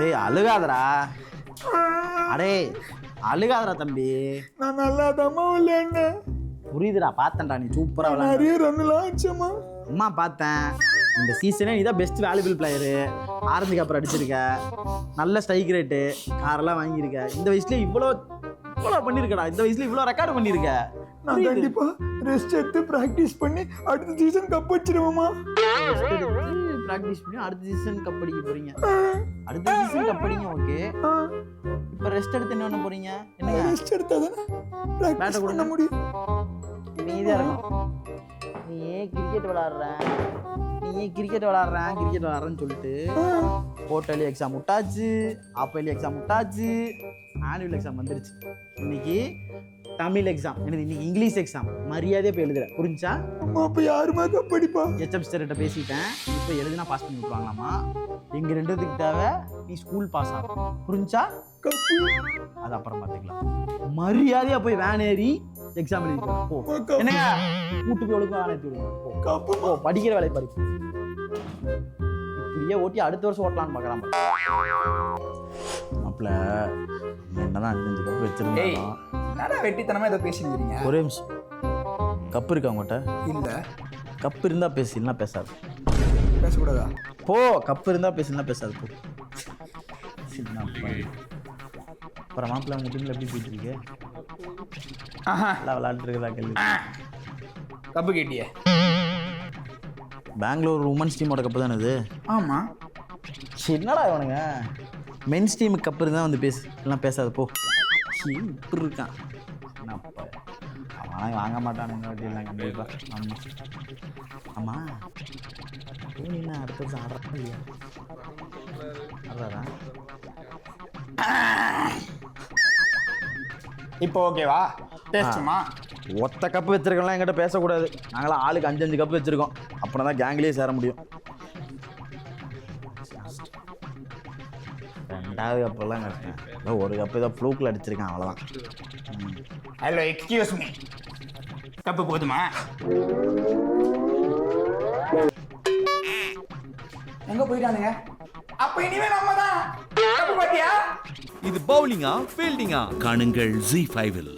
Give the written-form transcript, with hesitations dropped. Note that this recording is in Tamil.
ஏய் அழுகாதடா. அடே அழுகாதடா தம்பி. நான் நல்லா தாம்மா விளையாடினேன். புரியுதுடா, பார்த்தேன்டா நீ சூப்பரா விளையாடு. நிறைய ரன்னுலாம் ஆச்சுமா. அம்மா பார்த்தேன். இந்த சீசனே நீ தான் பெஸ்ட் வேல்யூபிள் பிளேயரு. ஆரஞ்சுக்கு அப்புறம் அடிச்சிருக்க, நல்ல ஸ்ட்ரைக் ரேட்டு, காரெல்லாம் வாங்கியிருக்க. இந்த வயசுல இவ்வளோ பண்ணியிருக்கடா. இந்த வயசுல இவ்வளோ ரெக்கார்டு பண்ணியிருக்க. நான் கண்டிப்பா ரெஸ்ட் எடுத்து பிராக்டிஸ் பண்ணி அடுத்த சீசன் கப் அடிச்சிருவோமா. பிராக்டிஸ் பண்ணி அடுத்த சீசன் கப் அடிக்க போறீங்க. அடுத்த சீசன் கப் அடிங்க. ஓகே, இப்போ ரெஸ்ட் எடுத்து என்ன பண்ண போறீங்க? என்ன ரெஸ்ட் எடுத்தாதானே பிராக்டிஸ் பண்ண முடியும். நீதான் இருக்கும். நீ ஏன் கிரிக்கெட் விளாட்றேன்னு சொல்லிட்டு குவார்டர்லி எக்ஸாம் விட்டாச்சு, ஆப்பர்லி எக்ஸாம் விட்டாச்சு, ஆனுவல் எக்ஸாம் வந்துருச்சு. இன்னைக்கு தமிழ் எக்ஸாம், எனக்கு இன்னைக்கு இங்கிலீஷ் எக்ஸாம். மரியாதையாக இப்போ எழுதுற, புரிஞ்சா? அப்போ யாருமா படிப்பா? ஹெச்எம் சார்கிட்ட பேசிட்டேன். இப்போ எழுதுனா பாஸ் பண்ணி விட்டுருவாங்களாமா. எங்கள் ரெண்டுத்துக்கு தேவை நீ ஸ்கூல் பாஸ் ஆகும், புரிஞ்சா? கப்பு அது அப்புறம் பார்த்துக்கலாம். மரியாதையாக போய் வேன் ஏறி எக்ஸாம் எழுதிட்டு போ. என்னங்க கூட்டு போய் ஒழுங்கு வேன் ஏற்றி விடுங்க. போ, படிக்கிற வேலையை படி. இப்படியே ஓட்டி அடுத்த வருஷம் ஓட்டலான்னு பார்க்குறான். மாப்பிள்ள என்னதான் 5 கப்பு வச்சிருந்தேன். வெட்டித்தனமா ஏதோ பேசிக்கிறீங்க. ஒரே நிமிஷம். கப்பு இருக்கா உங்கள்கிட்ட? இல்ல. கப்பு இருந்தா பேசு, இல்லைன்னா பேசாது. பேசக்கூடாதா? போ, கப்பு இருந்தா பேசு, இல்லைன்னா பேசாது. போ. அப்புறம் மாப்பிள்ள உங்க டீம்ல எப்படி போயிட்டு இருக்கு? நல்லா விளையாட்டு இருக்குதா? கேள்வி. கப்பு கேட்டியே? பெங்களூர் உமன்ஸ் டீமோட கப்பு தானே இது? ஆமா. என்னடா இவனுங்க மென்ஸ் டீமுக்கு கப்பு இருந்தால் வந்து பேசு, இல்லைன்னா பேசாது. போ. இப்படி இருக்கான். அவனா வாங்க மாட்டானுங்க வட்டிலாம் கண்டிப்பா. ஆமா என்ன அடுத்த வருஷம் ஆடுறா இல்லையா? ஆடுறாரா? இப்போ ஓகேவா? பேசுமா? ஒத்த கப்பு வச்சிருக்கலாம், என்கிட்ட பேசக்கூடாது. நாங்களாம் ஆளுக்கு 5 கப்பு வச்சிருக்கோம். அப்படின்னா தான் கேங்லேயே சேர முடியும். 2வது கப்பெல்லாம் கட்டேன். ஏதோ ஒரு கப்பு ஏதோ ஃப்ளூக்கில் அடிச்சிருக்கேன், அவ்வளோதான். Hello, excuse me. கப்பு போதுமா? எங்க போயிட்டானுங்க? அப்ப இனிமே நம்ம தான். கப்பு பாத்தியா? இது பவுலிங்கா ஃபீல்டிங்கா? காணுங்கள் ZEE5 இல்.